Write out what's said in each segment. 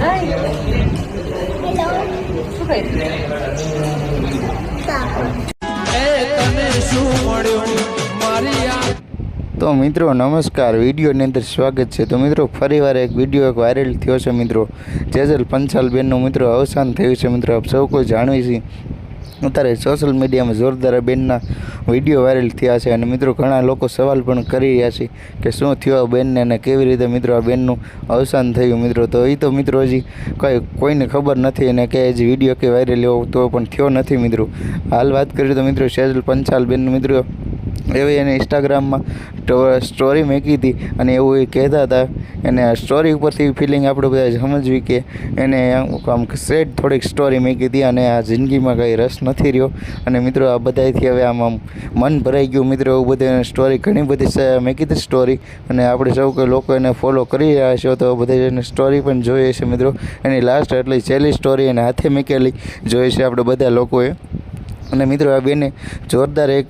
તો મિત્રો નમસ્કાર, વિડીયોની અંદર સ્વાગત છે। તો મિત્રો ફરીવાર એક વિડીયો વાયરલ થયો છે મિત્રો। જેજલ પંચાલ બેનનું મિત્રો અવસાન થયું છે મિત્રો। આપ સૌ કોઈ જાણવી છે અત્યારે સોશિયલ મીડિયામાં જોરદાર બેનના વિડીયો વાયરલ થયા છે અને મિત્રો ઘણા લોકો સવાલ પણ કરી રહ્યા છે કે શું થયું આ બેનને અને કેવી રીતે મિત્રો આ બેનનું અવસાન થયું મિત્રો। તો એ તો મિત્રો હજી કોઈને ખબર નથી અને કે હજી વિડીયો કે વાયરલ એવો તો પણ થયો નથી મિત્રો। હાલ વાત કરીએ તો મિત્રો સેજલ પંચાલ બેનનું મિત્રો એવી એને ઇન્સ્ટાગ્રામમાં સ્ટોરી મૂકી હતી અને એવું એ કહેતા હતા એને સ્ટોરી ઉપરથી ફિલિંગ આપણે બધા સમજવી કે એને આમ સેડ થોડીક સ્ટોરી મૂકી હતી અને આ જિંદગીમાં કંઈ રસ નથી રહ્યો અને મિત્રો આ બધાથી હવે આમ મન ભરાઈ ગયું મિત્રો। એવું બધું સ્ટોરી ઘણી બધી મૂકી હતી સ્ટોરી અને આપણે સૌ કોઈ લોકો એને ફોલો કરી રહ્યા છો તો બધા એને સ્ટોરી પણ જોઈએ છે મિત્રો। એની લાસ્ટ એટલે છેલ્લી સ્ટોરી એને હાથે મૂકેલી જોઈએ છે આપણે બધા લોકોએ અને મિત્રો આ બેને જોરદાર એક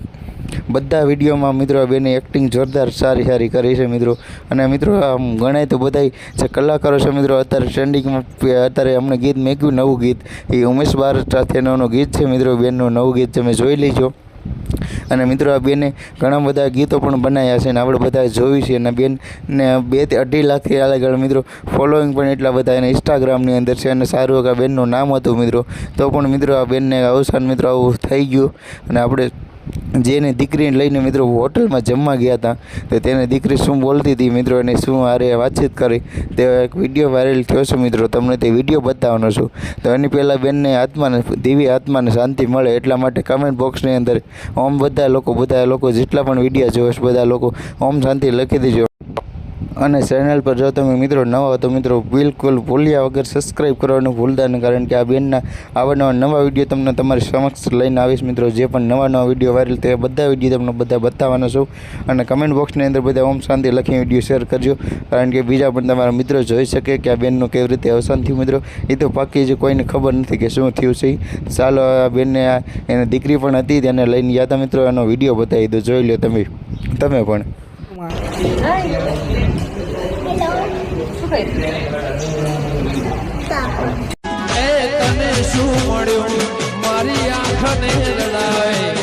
બધા વિડીયોમાં મિત્રો આ બેને એક્ટિંગ જોરદાર સારી કરી છે મિત્રો। અને મિત્રો આમ ગણાય તો બધા જે કલાકારો છે મિત્રો અત્યારે ટ્રેન્ડિંગમાં અત્યારે અમને ગીત મેક્યું નવું ગીત એ ઉમેશ બારડ સાથેનું ગીત છે મિત્રો। બેનનું નવું ગીત તમે જોઈ લેજો અને મિત્રો આ બેને ઘણા બધા ગીતો પણ બનાવ્યા છે અને આપણે બધા જોયું છે અને બેનને 2 થી 2.5 લાખથી આગળ મિત્રો ફોલોઈંગ પણ એટલા બધા એને ઇન્સ્ટાગ્રામની અંદર છે અને સારું આ બેનનું નામ હતું મિત્રો। તો પણ મિત્રો આ બેનને અવસાન મિત્રો આવું થઈ ગયું અને આપણે જેને દીકરીને લઈને મિત્રો હોટલમાં જમવા ગયા હતા તો તેને દીકરી શું બોલતી હતી મિત્રો એને શું આરે વાતચીત કરી તે એક વિડીયો વાયરલ થયો છે મિત્રો। તમને તે વિડીયો બતાવવાનો છું તો એની પહેલાં બેનને આત્માને દિવ્ય આત્માને શાંતિ મળે એટલા માટે કમેન્ટ બોક્સની અંદર ઓમ બધા લોકો જેટલા પણ વિડીયો જોવે છે બધા લોકો ઓમ શાંતિ લખી દેજો અને ચેનલ પર જો તમે મિત્રો નવા હો તો મિત્રો બિલકુલ ભૂલ્યા વગર સબસ્ક્રાઈબ કરવાનું ભૂલતા નહીં કારણ કે આ બેનના આવા નવા વિડીયો તમને તમારી સમક્ષ લઈને આવીશ મિત્રો। જે પણ નવા વિડીયો વાયરલ થયા બધા વિડીયો તમને બધા બતાવવાનો છું અને કમેન્ટ બોક્સની અંદર બધા ઓમ શાંતિ લખી વિડીયો શેર કરજો કારણ કે બીજા પણ તમારા મિત્રો જોઈ શકે કે આ બેનનું કેવી રીતે અવસાન થયું મિત્રો। એ તો પાકી જે કોઈને ખબર નથી કે શું થયું છે। ચાલો આ બેનને એને દીકરી પણ હતી તેને લઈને ગયા હતા મિત્રો એનો વિડીયો બતાવી દો જોઈ લો તમે પણ તને શું મળ્યું મારી આંખને રડાય